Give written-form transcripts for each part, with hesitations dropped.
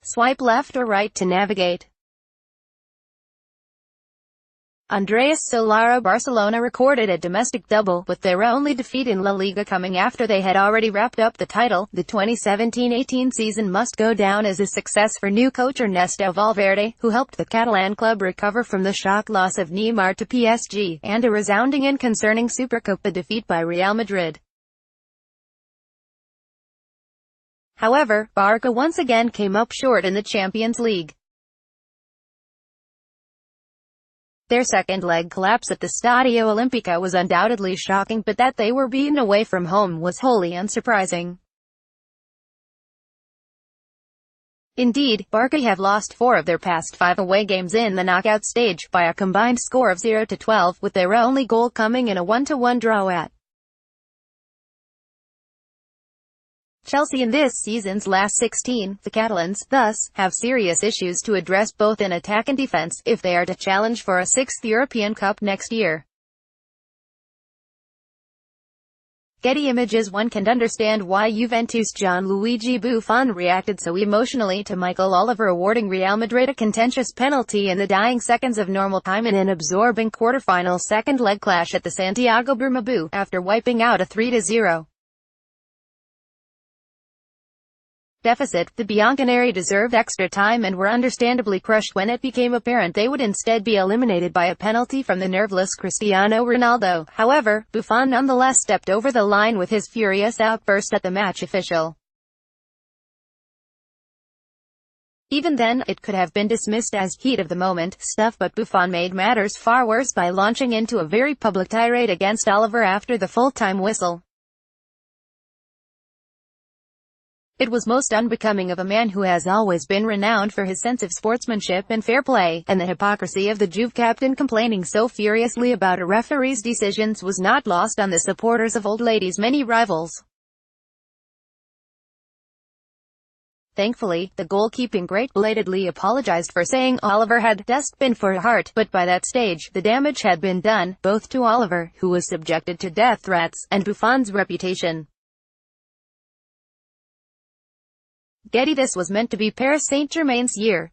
Swipe left or right to navigate. Andreas Solara. Barcelona recorded a domestic double, with their only defeat in La Liga coming after they had already wrapped up the title. The 2017-18 season must go down as a success for new coach Ernesto Valverde, who helped the Catalan club recover from the shock loss of Neymar to PSG, and a resounding and concerning Supercopa defeat by Real Madrid. However, Barca once again came up short in the Champions League. Their second-leg collapse at the Stadio Olimpico was undoubtedly shocking, but that they were beaten away from home was wholly unsurprising. Indeed, Barca have lost 4 of their past 5 away games in the knockout stage, by a combined score of 0-12, with their only goal coming in a 1-1 draw at Chelsea in this season's last 16. The Catalans, thus, have serious issues to address both in attack and defense, if they are to challenge for a 6th European Cup next year. Getty Images. One can understand why Juventus' Gianluigi Buffon reacted so emotionally to Michael Oliver awarding Real Madrid a contentious penalty in the dying seconds of normal time in an absorbing quarter-final second-leg clash at the Santiago Bernabeu, after wiping out a 3-0 deficit. The Bianconeri deserved extra time and were understandably crushed when it became apparent they would instead be eliminated by a penalty from the nerveless Cristiano Ronaldo. However, Buffon nonetheless stepped over the line with his furious outburst at the match official. Even then, it could have been dismissed as heat of the moment stuff, but Buffon made matters far worse by launching into a very public tirade against Oliver after the full-time whistle. It was most unbecoming of a man who has always been renowned for his sense of sportsmanship and fair play, and the hypocrisy of the Juve captain complaining so furiously about a referee's decisions was not lost on the supporters of Old Lady's many rivals. Thankfully, the goalkeeping great belatedly apologized for saying Oliver had just been for a heart, but by that stage, the damage had been done, both to Oliver, who was subjected to death threats, and Buffon's reputation. Getty. This was meant to be Paris Saint-Germain's year.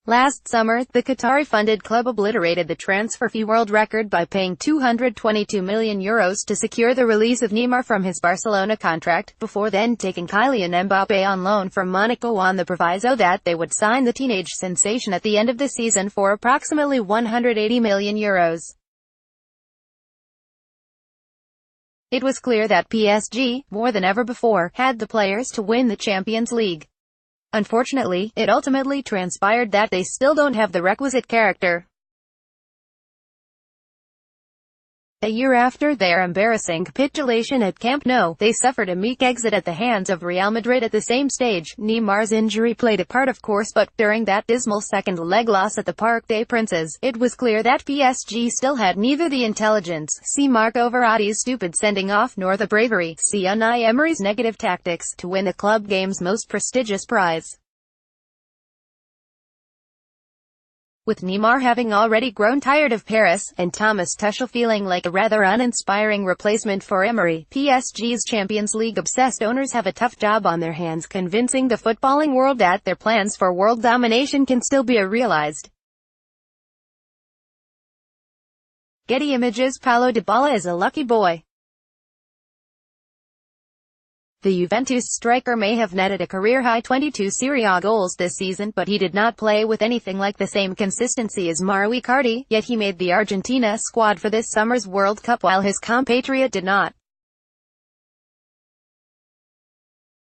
Last summer, the Qatari-funded club obliterated the transfer fee world record by paying €222 million to secure the release of Neymar from his Barcelona contract, before then taking Kylian Mbappé on loan from Monaco on the proviso that they would sign the teenage sensation at the end of the season for approximately €180 million. It was clear that PSG, more than ever before, had the players to win the Champions League. Unfortunately, it ultimately transpired that they still don't have the requisite character. A year after their embarrassing capitulation at Camp Nou, they suffered a meek exit at the hands of Real Madrid at the same stage. Neymar's injury played a part of course, but during that dismal second-leg loss at the Parc des Princes, it was clear that PSG still had neither the intelligence, see Marco Verratti's stupid sending-off, nor the bravery, see Unai Emery's negative tactics, to win the club game's most prestigious prize. With Neymar having already grown tired of Paris, and Thomas Tuchel feeling like a rather uninspiring replacement for Emery, PSG's Champions League-obsessed owners have a tough job on their hands convincing the footballing world that their plans for world domination can still be realized. Getty Images. Paulo Dybala is a lucky boy. The Juventus striker may have netted a career-high 22 Serie A goals this season, but he did not play with anything like the same consistency as Mauro Icardi, yet he made the Argentina squad for this summer's World Cup while his compatriot did not.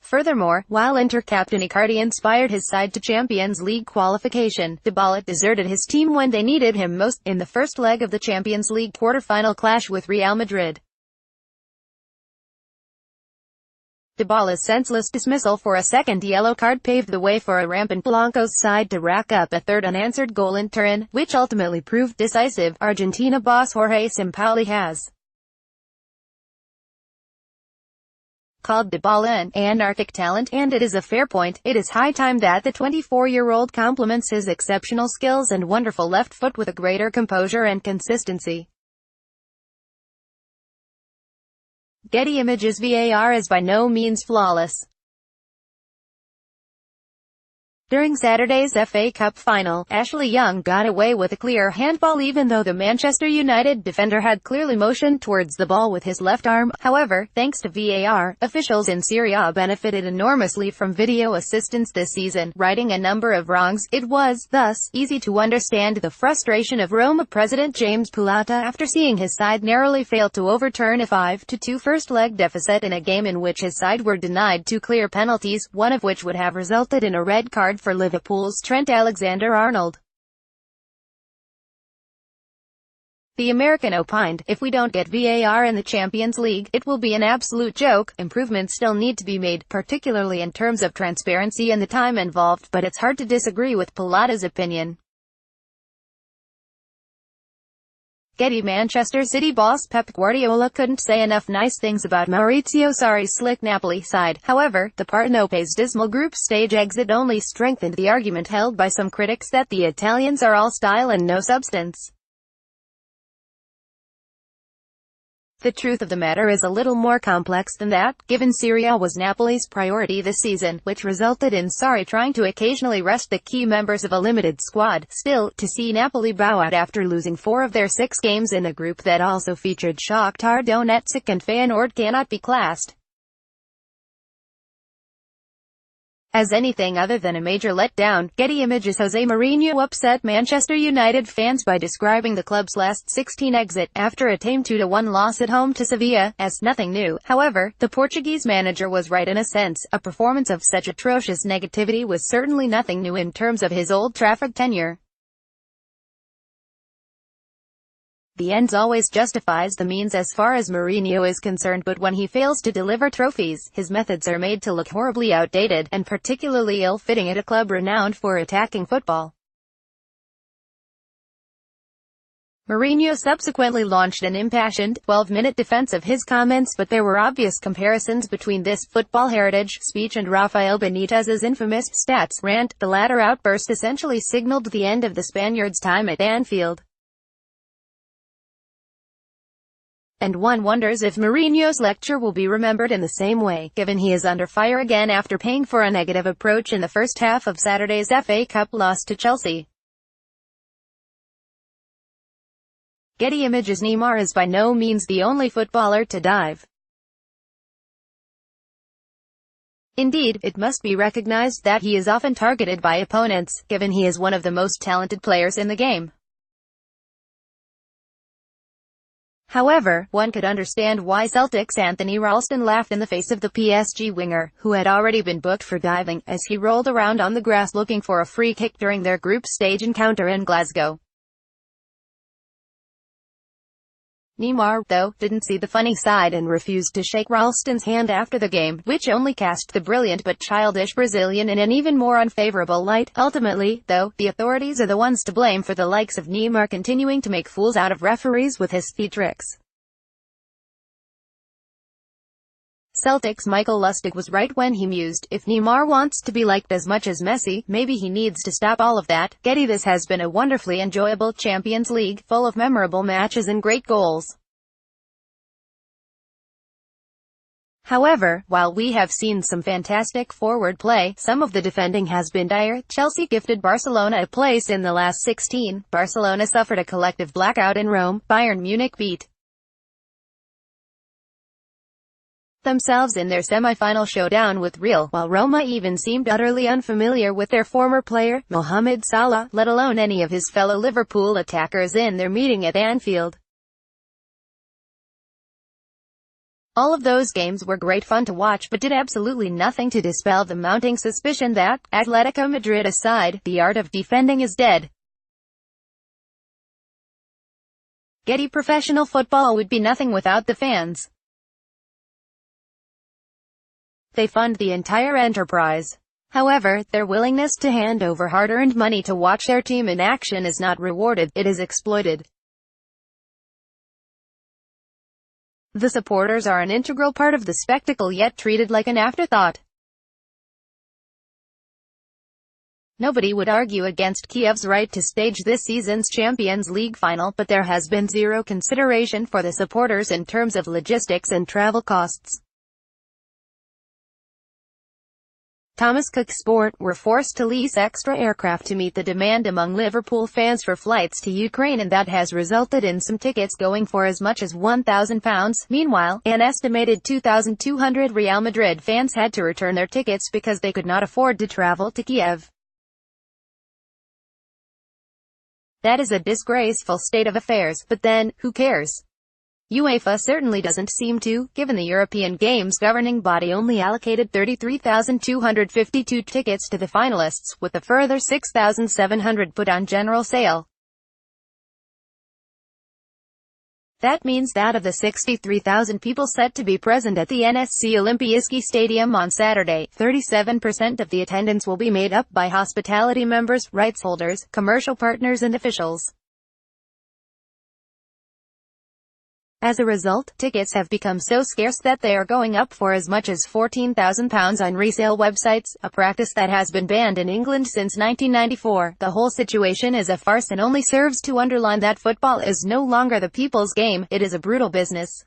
Furthermore, while Inter-captain Icardi inspired his side to Champions League qualification, Dybala deserted his team when they needed him most, in the first leg of the Champions League quarter-final clash with Real Madrid. Dybala's senseless dismissal for a second yellow card paved the way for a rampant Blancos side to rack up a third unanswered goal in Turin, which ultimately proved decisive. Argentina boss Jorge Sampaoli has called Dybala an anarchic talent, and it is a fair point. It is high time that the 24-year-old complements his exceptional skills and wonderful left foot with a greater composure and consistency. Getty Images. VAR is by no means flawless. During Saturday's FA Cup final, Ashley Young got away with a clear handball even though the Manchester United defender had clearly motioned towards the ball with his left arm. However, thanks to VAR, officials in Serie A benefited enormously from video assistance this season, righting a number of wrongs. It was, thus, easy to understand the frustration of Roma president James Pulata after seeing his side narrowly fail to overturn a 5-2 first-leg deficit in a game in which his side were denied 2 clear penalties, one of which would have resulted in a red card for Liverpool's Trent Alexander-Arnold. The American opined, "If we don't get VAR in the Champions League, it will be an absolute joke. Improvements still need to be made, particularly in terms of transparency and the time involved, but it's hard to disagree with Pulata's opinion." Getty. Manchester City boss Pep Guardiola couldn't say enough nice things about Maurizio Sarri's slick Napoli side. However, the Partenope's dismal group stage exit only strengthened the argument held by some critics that the Italians are all style and no substance. The truth of the matter is a little more complex than that, given Serie A was Napoli's priority this season, which resulted in Sarri trying to occasionally rest the key members of a limited squad. Still, to see Napoli bow out after losing 4 of their 6 games in a group that also featured Shakhtar Donetsk and Feyenoord cannot be classed as anything other than a major letdown. Getty Images. Jose Mourinho upset Manchester United fans by describing the club's last 16 exit, after a tame 2-1 loss at home to Sevilla, as nothing new. However, the Portuguese manager was right in a sense. A performance of such atrocious negativity was certainly nothing new in terms of his Old Trafford tenure. The ends always justifies the means as far as Mourinho is concerned, but when he fails to deliver trophies, his methods are made to look horribly outdated, and particularly ill-fitting at a club renowned for attacking football. Mourinho subsequently launched an impassioned, 12-minute defense of his comments, but there were obvious comparisons between this football heritage speech and Rafael Benitez's infamous stats rant. The latter outburst essentially signaled the end of the Spaniards' time at Anfield. And one wonders if Mourinho's lecture will be remembered in the same way, given he is under fire again after paying for a negative approach in the first half of Saturday's FA Cup loss to Chelsea. Getty Images. Neymar is by no means the only footballer to dive. Indeed, it must be recognized that he is often targeted by opponents, given he is one of the most talented players in the game. However, one could understand why Celtic's Anthony Ralston laughed in the face of the PSG winger, who had already been booked for diving, as he rolled around on the grass looking for a free kick during their group stage encounter in Glasgow. Neymar, though, didn't see the funny side and refused to shake Ralston's hand after the game, which only cast the brilliant but childish Brazilian in an even more unfavorable light. Ultimately, though, the authorities are the ones to blame for the likes of Neymar continuing to make fools out of referees with his feet tricks. Celtic's Michael Lustig was right when he mused, "If Neymar wants to be liked as much as Messi, maybe he needs to stop all of that." Getty. This has been a wonderfully enjoyable Champions League, full of memorable matches and great goals. However, while we have seen some fantastic forward play, some of the defending has been dire. Chelsea gifted Barcelona a place in the last 16. Barcelona suffered a collective blackout in Rome. Bayern Munich beat themselves in their semi-final showdown with Real, while Roma even seemed utterly unfamiliar with their former player, Mohamed Salah, let alone any of his fellow Liverpool attackers in their meeting at Anfield. All of those games were great fun to watch, but did absolutely nothing to dispel the mounting suspicion that, Atletico Madrid aside, the art of defending is dead. Getty. Professional football would be nothing without the fans. They fund the entire enterprise. However, their willingness to hand over hard-earned money to watch their team in action is not rewarded, it is exploited. The supporters are an integral part of the spectacle, yet treated like an afterthought. Nobody would argue against Kiev's right to stage this season's Champions League final, but there has been zero consideration for the supporters in terms of logistics and travel costs. Thomas Cook Sport were forced to lease extra aircraft to meet the demand among Liverpool fans for flights to Ukraine, and that has resulted in some tickets going for as much as £1,000. Meanwhile, an estimated 2,200 Real Madrid fans had to return their tickets because they could not afford to travel to Kiev. That is a disgraceful state of affairs, but then, who cares? UEFA certainly doesn't seem to, given the European Games governing body only allocated 33,252 tickets to the finalists, with a further 6,700 put on general sale. That means that of the 63,000 people set to be present at the NSC Olimpijski Stadium on Saturday, 37% of the attendance will be made up by hospitality members, rights holders, commercial partners and officials. As a result, tickets have become so scarce that they are going up for as much as £14,000 on resale websites, a practice that has been banned in England since 1994. The whole situation is a farce and only serves to underline that football is no longer the people's game, it is a brutal business.